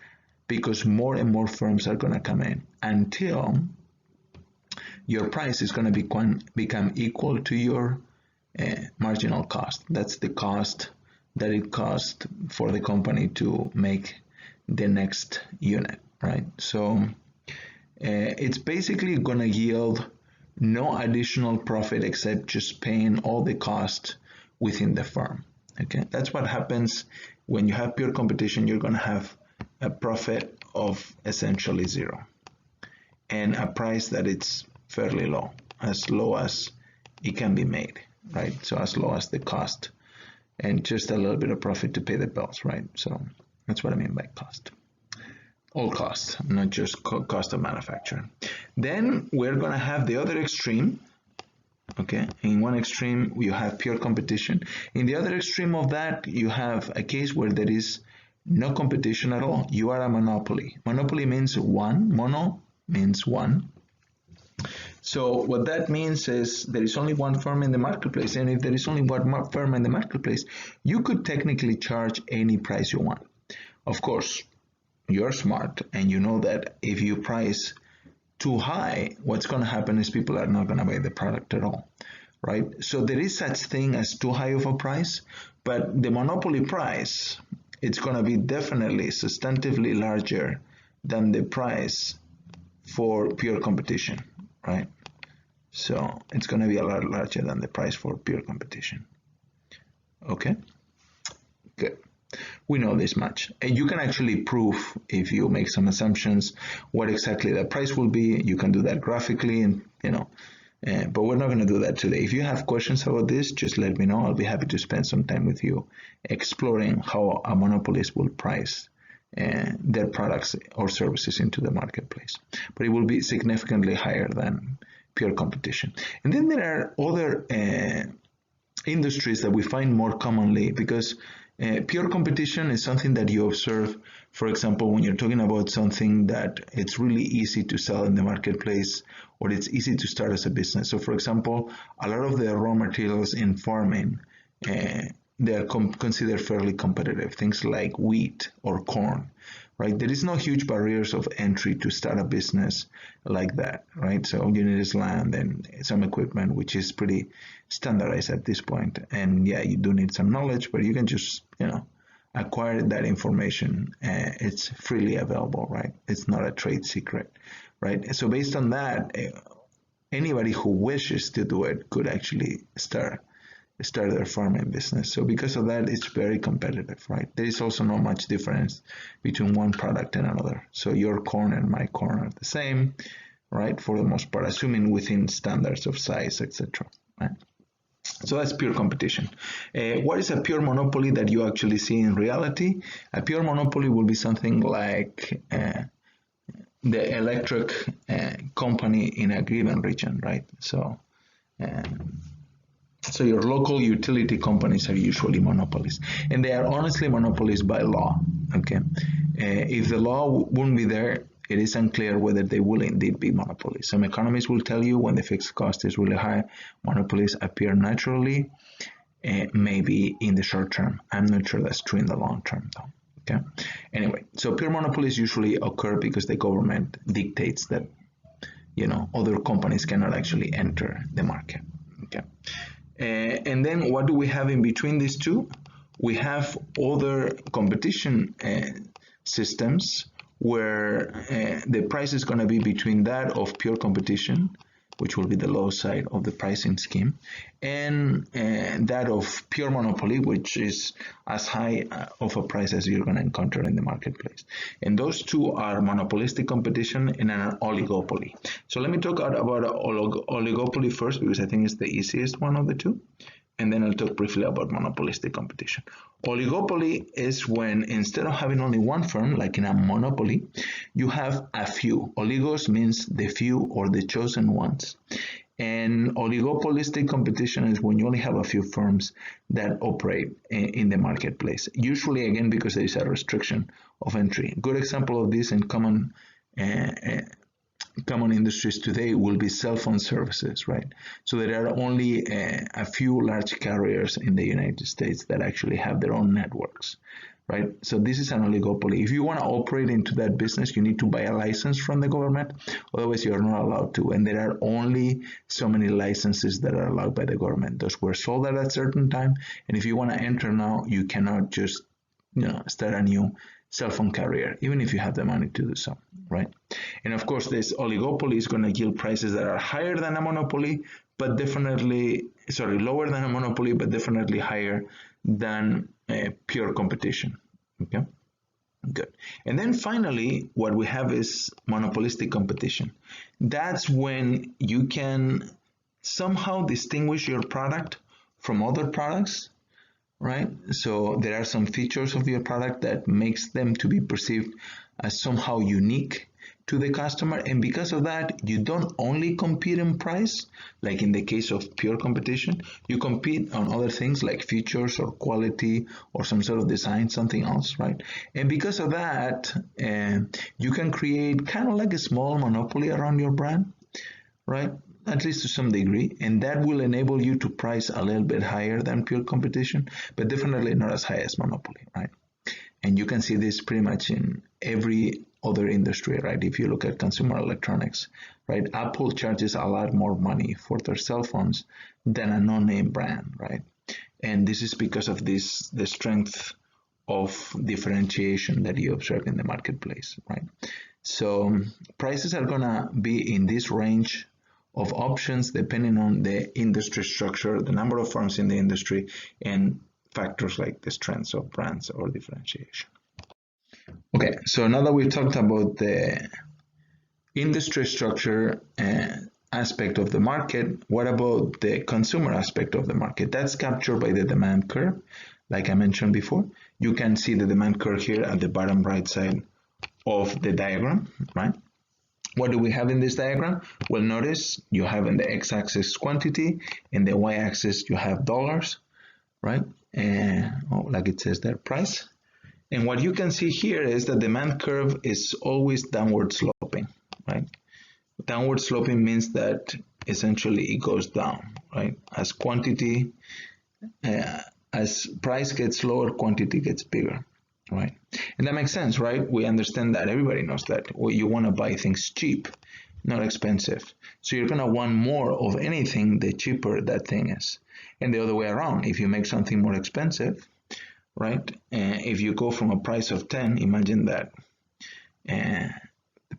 because more and more firms are going to come in until your price is going to become equal to your marginal cost. That's the cost that it costs for the company to make the next unit, right? So it's basically going to yield no additional profit except just paying all the cost within the firm. Okay, that's what happens when you have pure competition. You're going to have a profit of essentially zero and a price that it's fairly low as it can be made, right? So as low as the cost and just a little bit of profit to pay the bills, right? So that's what I mean by cost. All costs, not just cost of manufacturing. Then we're going to have the other extreme. Okay, in one extreme you have pure competition. In the other extreme of that, you have a case where there is no competition at all. You are a monopoly. Monopoly means one. Mono means one. So what that means is there is only one firm in the marketplace, and if there is only one firm in the marketplace, you could technically charge any price you want. Of course, you're smart and you know that if you price too high, what's going to happen is people are not going to buy the product at all, right? So there is such thing as too high of a price, but the monopoly price, it's going to be definitely substantively larger than the price for pure competition, right? So it's going to be a lot larger than the price for pure competition. Okay, good. We know this much, and you can actually prove, if you make some assumptions, what exactly the price will be. You can do that graphically, and but we're not going to do that today. If you have questions about this, just let me know. I'll be happy to spend some time with you exploring how a monopolist will price their products or services into the marketplace. But it will be significantly higher than pure competition. And then there are other industries that we find more commonly, because pure competition is something that you observe, for example, when you're talking about something that it's really easy to sell in the marketplace, or it's easy to start as a business. So for example, a lot of the raw materials in farming, they are considered fairly competitive. Things like wheat or corn, right? There is no huge barriers of entry to start a business like that, right? So you need is land and some equipment, which is pretty standardized at this point. And yeah, you do need some knowledge, but you can just, acquire that information. It's freely available, right? It's not a trade secret, right? So based on that, anybody who wishes to do it could actually start their farming business. So because of that, it's very competitive, right? There is also not much difference between one product and another. So your corn and my corn are the same, right? For the most part, assuming within standards of size, etc. Right? So that's pure competition. What is a pure monopoly that you actually see in reality? A pure monopoly will be something like the electric company in a given region, right? So your local utility companies are usually monopolies, and they are honestly monopolies by law. Okay, if the law wouldn't be there, it is unclear whether they will indeed be monopolies. Some economists will tell you when the fixed cost is really high, monopolies appear naturally, maybe in the short term. I'm not sure that's true in the long term though. Okay, anyway, so pure monopolies usually occur because the government dictates that other companies cannot actually enter the market. Okay. And then what do we have in between these two? We have other competition systems where the price is going to be between that of pure competition, which will be the low side of the pricing scheme, and that of pure monopoly, which is as high of a price as you're going to encounter in the marketplace. And those two are monopolistic competition and an oligopoly. So let me talk about oligopoly first, because I think it's the easiest one of the two. And then I'll talk briefly about monopolistic competition. Oligopoly is when instead of having only one firm, like in a monopoly, you have a few. Oligos means the few or the chosen ones. And oligopolistic competition is when you only have a few firms that operate in the marketplace. Usually, again, because there is a restriction of entry. A good example of this in common common industries today will be cell phone services, right? So there are only a few large carriers in the United States that actually have their own networks, right? So this is an oligopoly. If you want to operate into that business, you need to buy a license from the government. Otherwise, you're not allowed to. And there are only so many licenses that are allowed by the government. Those were sold at a certain time. And if you want to enter now, you cannot just start a new cell phone carrier, even if you have the money to do so, right? And of course, this oligopoly is going to yield prices that are higher than a monopoly, but definitely, lower than a monopoly, but definitely higher than pure competition, okay? Good. And then finally, what we have is monopolistic competition. That's when you can somehow distinguish your product from other products, right? So there are some features of your product that makes them to be perceived as somehow unique to the customer, and because of that, you don't only compete in price, like in the case of pure competition, you compete on other things like features or quality or some sort of design, something else, right? And because of that, you can create kind of like a small monopoly around your brand, right? At least to some degree, and that will enable you to price a little bit higher than pure competition, but definitely not as high as monopoly, right? And you can see this pretty much in every other industry, right? If you look at consumer electronics, right? Apple charges a lot more money for their cell phones than a no-name brand, right? And this is because of the strength of differentiation that you observe in the marketplace, right? So prices are gonna be in this range of options depending on the industry structure, the number of firms in the industry, and factors like the strengths of brands or differentiation. Okay, so now that we've talked about the industry structure aspect of the market, what about the consumer aspect of the market? That's captured by the demand curve. Like I mentioned before, you can see the demand curve here at the bottom right side of the diagram, right? What do we have in this diagram? Well, notice you have in the x-axis quantity, in the y-axis you have dollars, right? Like it says there, price. And what you can see here is the demand curve is always downward sloping, right? Downward sloping means that essentially it goes down, right? As quantity, as price gets lower, quantity gets bigger, right? And that makes sense, right? We understand that. Everybody knows that. Well, you want to buy things cheap, not expensive. So you're going to want more of anything the cheaper that thing is. And the other way around, if you make something more expensive, right? If you go from a price of 10, imagine that the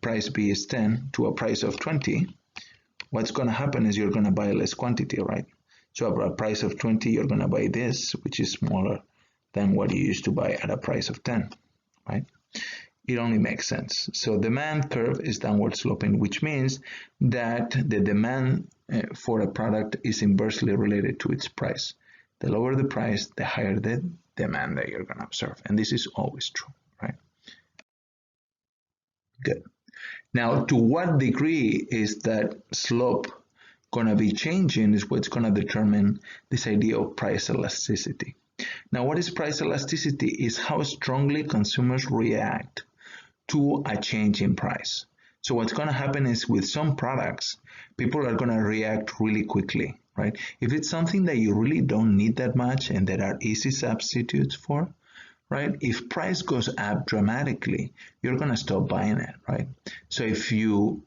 price B is 10 to a price of 20, what's going to happen is you're going to buy less quantity, right? So at a price of 20, you're going to buy this, which is smaller than what you used to buy at a price of 10, right? It only makes sense. So demand curve is downward sloping, which means that the demand for a product is inversely related to its price. The lower the price, the higher the demand that you're going to observe. And this is always true, right? Good. Now, to what degree is that slope going to be changing is what's going to determine this idea of price elasticity. Now, what is price elasticity? Is how strongly consumers react to a change in price. So what's going to happen is with some products, people are going to react really quickly, right? If it's something that you really don't need that much and there are easy substitutes for, right? If price goes up dramatically, you're going to stop buying it, right? So if you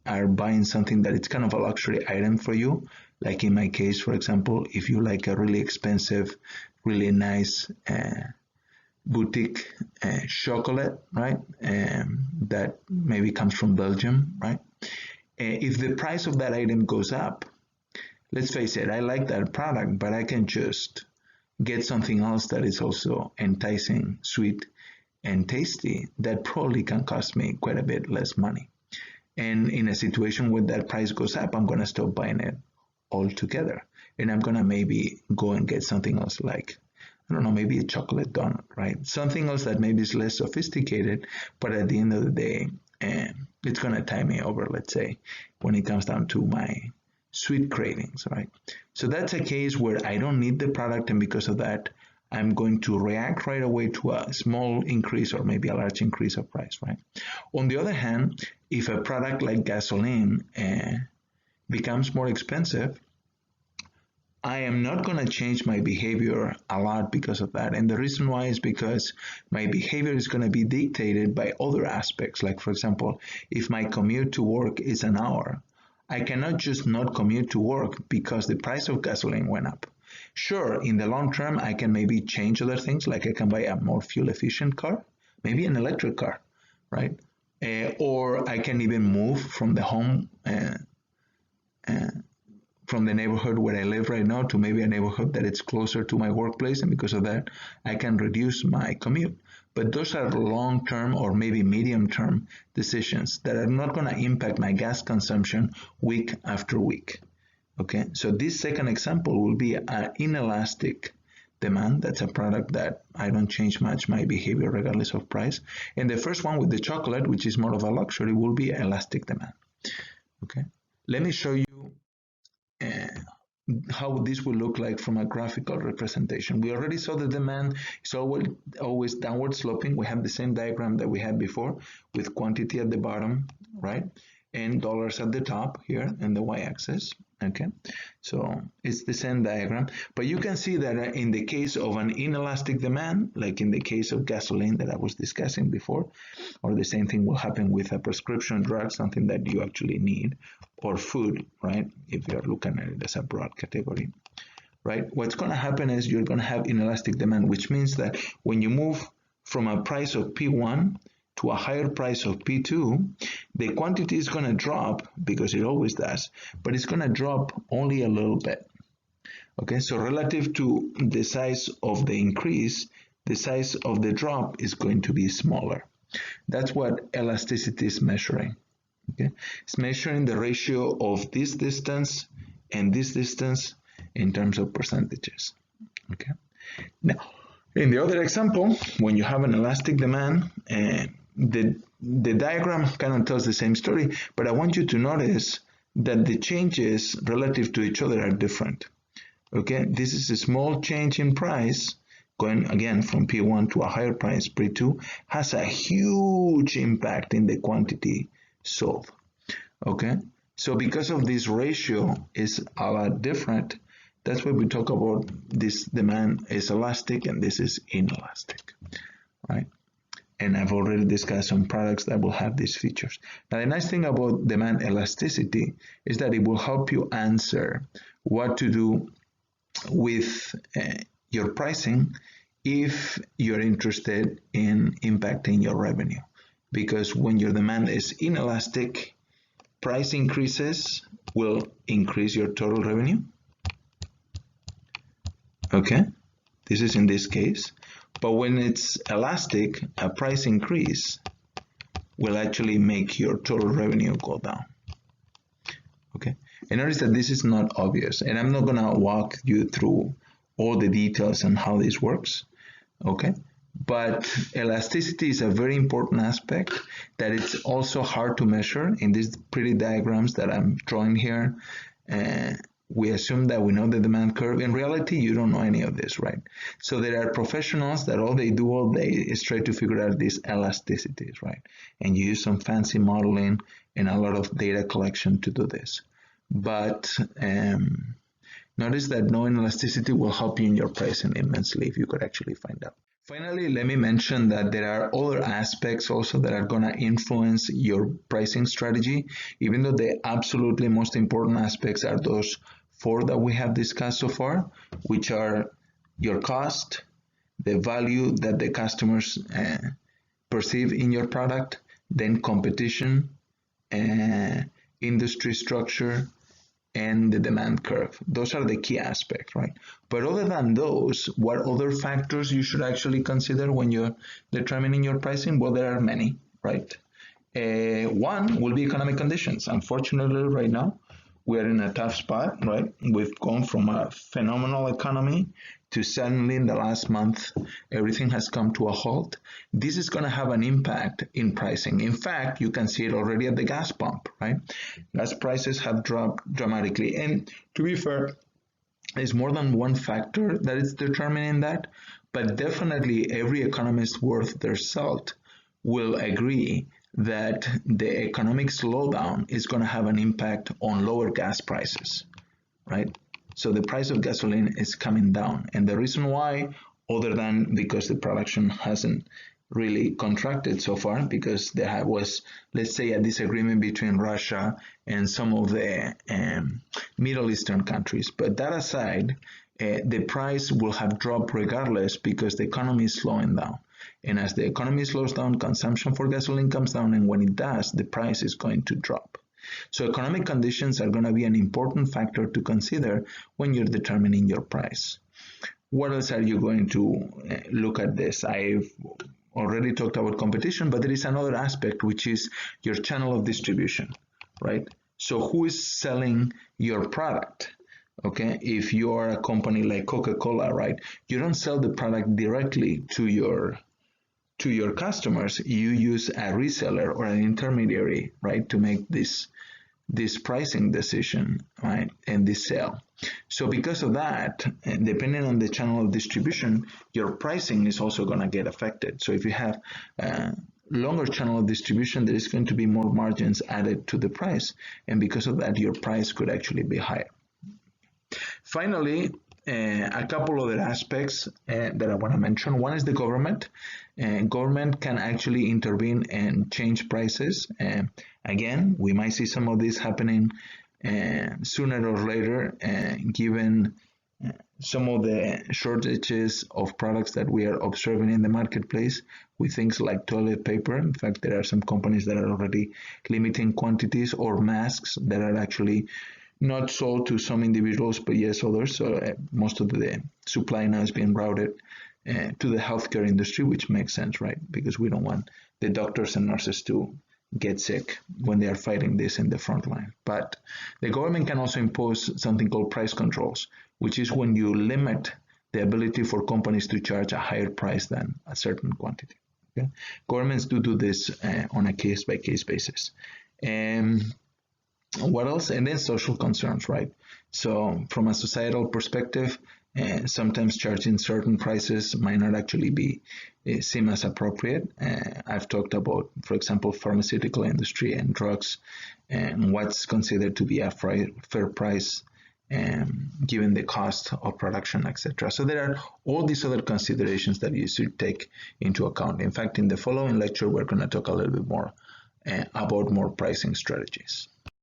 are buying something that it's kind of a luxury item for you, like in my case, for example, if you like a really expensive, really nice boutique chocolate, right? That maybe comes from Belgium, right? If the price of that item goes up, let's face it, I like that product, but I can just get something else that is also enticing, sweet, and tasty that probably can cost me quite a bit less money. And in a situation where that price goes up, I'm going to stop buying it altogether. And I'm going to maybe go and get something else like, I don't know, maybe a chocolate donut, right? Something else that maybe is less sophisticated, but at the end of the day, it's going to tie me over, let's say, when it comes down to my sweet cravings, right? So that's a case where I don't need the product, and because of that, I'm going to react right away to a small increase or maybe a large increase of price, right? On the other hand, if a product like gasoline becomes more expensive, I am not going to change my behavior a lot because of that. And the reason why is because my behavior is going to be dictated by other aspects. Like, for example, if my commute to work is an hour, I cannot just not commute to work because the price of gasoline went up. Sure, in the long term, I can maybe change other things, like I can buy a more fuel efficient car, maybe an electric car, right? Or I can even move from the home uh, from the neighborhood where I live right now to maybe a neighborhood that it's closer to my workplace, and because of that, I can reduce my commute. But those are long-term or maybe medium-term decisions that are not going to impact my gas consumption week after week. Okay, so this second example will be an inelastic demand. That's a product that I don't change much my behavior regardless of price. And the first one with the chocolate, which is more of a luxury, will be elastic demand. Okay, let me show you uh, how this will look like from a graphical representation. We already saw the demand is always downward sloping. We have the same diagram that we had before with quantity at the bottom, right? And dollars at the top here and the y-axis. Okay, so it's the same diagram, but you can see that in the case of an inelastic demand, like in the case of gasoline that I was discussing before, or the same thing will happen with a prescription drug, something that you actually need, or food, right? If you're looking at it as a broad category, right? What's going to happen is you're going to have inelastic demand, which means that when you move from a price of P1 to a higher price of P2, the quantity is going to drop because it always does, but it's going to drop only a little bit. Okay, so relative to the size of the increase, the size of the drop is going to be smaller. That's what elasticity is measuring. Okay, it's measuring the ratio of this distance and this distance in terms of percentages. Okay, now in the other example, when you have an elastic demand, the diagram kind of tells the same story, but I want you to notice that the changes relative to each other are different. Okay, this is a small change in price going again from P1 to a higher price, P2, has a huge impact in the quantity sold. Okay, so because of this ratio is a lot different, that's why we talk about this demand is elastic and this is inelastic, right? And I've already discussed some products that will have these features. Now, the nice thing about demand elasticity is that it will help you answer what to do with your pricing if you're interested in impacting your revenue. Because when your demand is inelastic, price increases will increase your total revenue. Okay, this is in this case. But when it's elastic, a price increase will actually make your total revenue go down. Okay, and notice that this is not obvious, and I'm not gonna walk you through all the details on how this works. Okay, but elasticity is a very important aspect that it's also hard to measure in these pretty diagrams that I'm drawing here. We assume that we know the demand curve. In reality, you don't know any of this, right? So there are professionals that all they do all day is try to figure out these elasticities, right? And you use some fancy modeling and a lot of data collection to do this. But notice that knowing elasticity will help you in your pricing immensely if you could actually find out. Finally, let me mention that there are other aspects also that are going to influence your pricing strategy, even though the absolutely most important aspects are those four that we have discussed so far, which are your cost, the value that the customers perceive in your product, then competition, industry structure, and the demand curve. Those are the key aspects, right? But other than those, what other factors you should actually consider when you're determining your pricing? Well, there are many, right? One will be economic conditions. Unfortunately, right now, we are in a tough spot, right? We've gone from a phenomenal economy to suddenly in the last month, everything has come to a halt. This is going to have an impact in pricing. In fact, you can see it already at the gas pump, right? Gas prices have dropped dramatically. And to be fair, there's more than one factor that is determining that, But definitely every economist worth their salt will agree that the economic slowdown is going to have an impact on lower gas prices, right? So the price of gasoline is coming down. And the reason why, other than because the production hasn't really contracted so far, because there was, let's say, a disagreement between Russia and some of the Middle Eastern countries. But that aside, the price will have dropped regardless because the economy is slowing down. And as the economy slows down, consumption for gasoline comes down, and when it does, the price is going to drop. So economic conditions are going to be an important factor to consider when you're determining your price. What else are you going to look at this? I've already talked about competition, but there is another aspect, which is your channel of distribution, right? So who is selling your product? Okay, if you are a company like Coca-Cola, right, you don't sell the product directly to your customers. You use a reseller or an intermediary, right, to make this pricing decision, right, and this sale. So because of that, depending on the channel of distribution, your pricing is also going to get affected. So if you have a longer channel of distribution, there is going to be more margins added to the price, and because of that, your price could actually be higher. Finally, a couple other aspects that I want to mention. One is the government. Government can actually intervene and change prices. Again, we might see some of this happening sooner or later, given some of the shortages of products that we are observing in the marketplace with things like toilet paper. In fact, there are some companies that are already limiting quantities, or masks that are actually not sold to some individuals, but yes, others. So most of the supply now is being routed to the healthcare industry, which makes sense, right? Because we don't want the doctors and nurses to get sick when they are fighting this in the front line. But the government can also impose something called price controls, which is when you limit the ability for companies to charge a higher price than a certain quantity. Okay? Governments do this on a case-by-case basis. What else? And then social concerns, right? So from a societal perspective, sometimes charging certain prices might not actually be seen as appropriate. I've talked about, for example, pharmaceutical industry and drugs, and what's considered to be a fair price given the cost of production, etc. So there are all these other considerations that you should take into account. In fact, in the following lecture, we're going to talk a little bit more about more pricing strategies.